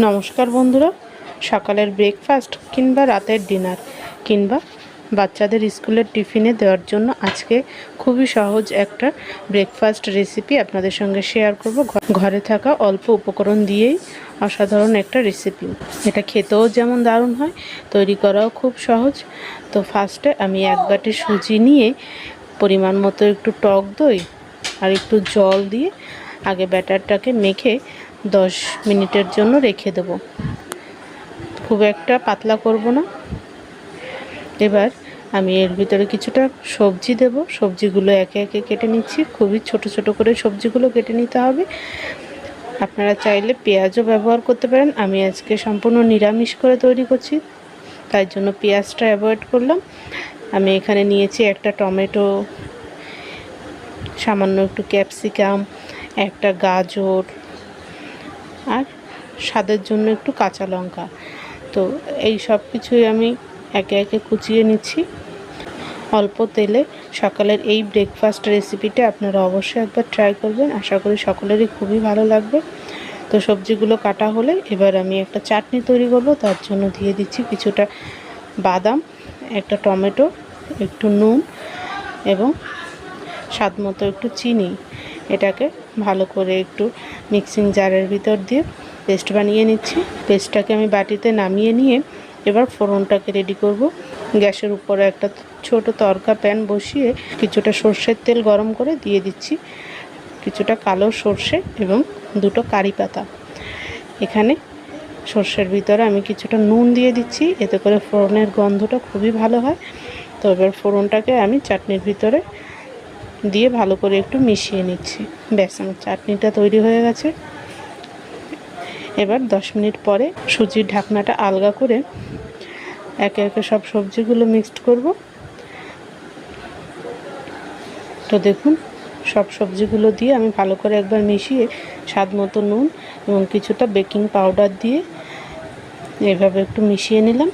নমস্কার বন্ধুরা, সকালের ব্রেকফাস্ট কিংবা রাতের ডিনার কিংবা বাচ্চাদের স্কুলের টিফিনে দেওয়ার জন্য আজকে খুবই সহজ একটা ব্রেকফাস্ট রেসিপি আপনাদের সঙ্গে শেয়ার করব। ঘরে থাকা অল্প উপকরণ দিয়েই অসাধারণ একটা রেসিপি। এটা খেতেও যেমন দারুণ হয়, তৈরি করাও খুব সহজ। তো ফার্স্টে আমি এক বাটি সুজি নিয়ে পরিমাণ মতো একটু টক দই আর একটু জল দিয়ে আগে ব্যাটারটাকে মেখে 10 মিনিটের জন্য রেখে দেব। খুব একটা পাতলা করব না। এবার আমি এর ভিতরে কিছুটা সবজি দেব। সবজিগুলো একে একে কেটে নিচ্ছি। খুবই ছোট ছোট করে সবজিগুলো কেটে নিতে হবে। আপনারা চাইলে পেঁয়াজও ব্যবহার করতে পারেন। আমি আজকে সম্পূর্ণ নিরামিষ করে তৈরি করছি, তাই জন্য পেঁয়াজটা অ্যাভয়েড করলাম। আমি এখানে নিয়েছি একটা টমেটো, সামান্য একটু ক্যাপসিকাম, একটা গাজর আর স্বাদের জন্য একটু কাঁচা লঙ্কা। তো এই সব কিছুই আমি একে একে কুচিয়ে নিচ্ছি। অল্প তেলে সকালের এই ব্রেকফাস্ট রেসিপিটা আপনারা অবশ্যই একবার ট্রাই করবেন। আশা করি সকলেরই খুবই ভালো লাগবে। তো সবজিগুলো কাটা হলে এবার আমি একটা চাটনি তৈরি করব। তার জন্য দিয়ে দিচ্ছি কিছুটা বাদাম, একটা টমেটো, একটু নুন এবং স্বাদ মতো একটু চিনি। এটাকে ভালো করে একটু মিক্সিং জারের ভিতর দিয়ে পেস্ট বানিয়ে নিচ্ছি। পেস্টটাকে আমি বাটিতে নামিয়ে নিয়ে এবার ফোড়নটাকে রেডি করব। গ্যাসের উপরে একটা ছোট তরকা প্যান বসিয়ে কিছুটা সর্ষের তেল গরম করে দিয়ে দিচ্ছি কিছুটা কালো সর্ষে এবং দুটো কারি পাতা। এখানে সর্ষের ভিতরে আমি কিছুটা নুন দিয়ে দিচ্ছি, এতে করে ফোড়নের গন্ধটা খুবই ভালো হয়। তো এবার ফোড়নটাকে আমি চাটনির ভিতরে দিয়ে ভালো করে একটু মিশিয়ে নিচ্ছি। ব্যাস, আমার চাটনিটা তৈরি হয়ে গেছে। এবার 10 মিনিট পরে সুজির ঢাকনাটা আলগা করে একে একে সব সবজিগুলো মিক্সড করব। তো দেখুন, সব সবজিগুলো দিয়ে আমি ভালো করে একবার মিশিয়ে স্বাদ মতো নুন এবং কিছুটা বেকিং পাউডার দিয়ে এইভাবে একটু মিশিয়ে নিলাম।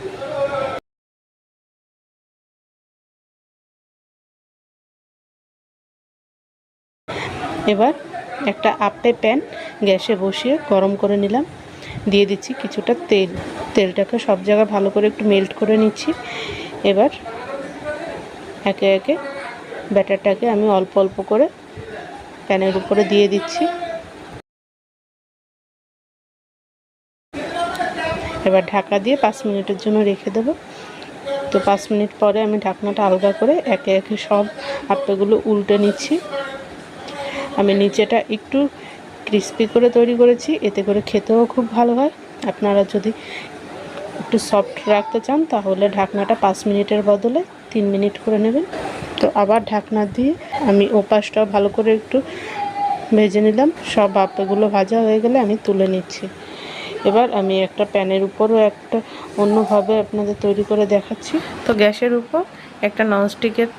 এবার একটা আপে প্যান গ্যাসে বসিয়ে গরম করে নিলাম। দিয়ে দিচ্ছি কিছুটা তেল। তেলটাকে সব জায়গায় ভালো করে একটু মেল্ট করে নিচ্ছি। এবার একে একে ব্যাটারটাকে আমি অল্প অল্প করে প্যানের উপরে দিয়ে দিচ্ছি। এবার ঢাকা দিয়ে 5 মিনিটের জন্য রেখে দেবো। তো 5 মিনিট পরে আমি ঢাকনাটা আলগা করে একে একে সব আপেগুলো উল্টে নিচ্ছি। আমি নিচেটা একটু ক্রিস্পি করে তৈরি করেছি, এতে করে খেতেও খুব ভালো হয়। আপনারা যদি একটু সফট রাখতে চান তাহলে ঢাকনাটা 5 মিনিটের বদলে 3 মিনিট করে নেবেন। তো আবার ঢাকনা দিয়ে আমি ওপাশটাও ভালো করে একটু ভেজে নিলাম। সব আপেগুলো ভাজা হয়ে গেলে আমি তুলে নিচ্ছি। এবার আমি একটা প্যানের উপরও একটা অন্যভাবে আপনাদের তৈরি করে দেখাচ্ছি। তো গ্যাসের উপর একটা ননস্টিকের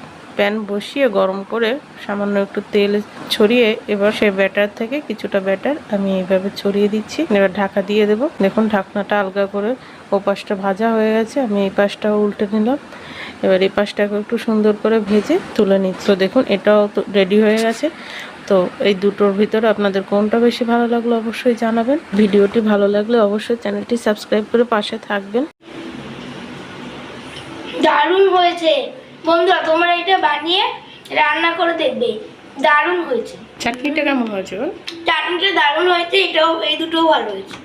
প্যান বসিয়ে গরম করে সামান্য একটু তেল ছড়িয়ে এবার সেই ব্যাটার থেকে কিছুটা ব্যাটার আমি এইভাবে ছড়িয়ে দিচ্ছি। এবার ঢাকা দিয়ে দেব। দেখুন, ঢাকনাটা আলগা করে ওপাশটা ভাজা হয়ে গেছে। আমি এই পাশটাও উল্টে নিলাম। এবার এই পাশটাকে একটু সুন্দর করে ভেজে তুলে নিচ্ছি। তো দেখুন, এটাও তো রেডি হয়ে গেছে। তো এই দুটোর ভিতরে আপনাদের কোনটা বেশি ভালো লাগলো অবশ্যই জানাবেন। ভিডিওটি ভালো লাগলে অবশ্যই চ্যানেলটি সাবস্ক্রাইব করে পাশে থাকবেন। দারুণ হয়েছে বন্ধুরা, তোমরা এটা বানিয়ে রান্না করে দেখবে, দারুণ হয়েছে। চাটনিটা কেমন হয়েছে? চাটনিটা দারুণ হয়েছে, এটাও, এই দুটোও ভালো হয়েছে।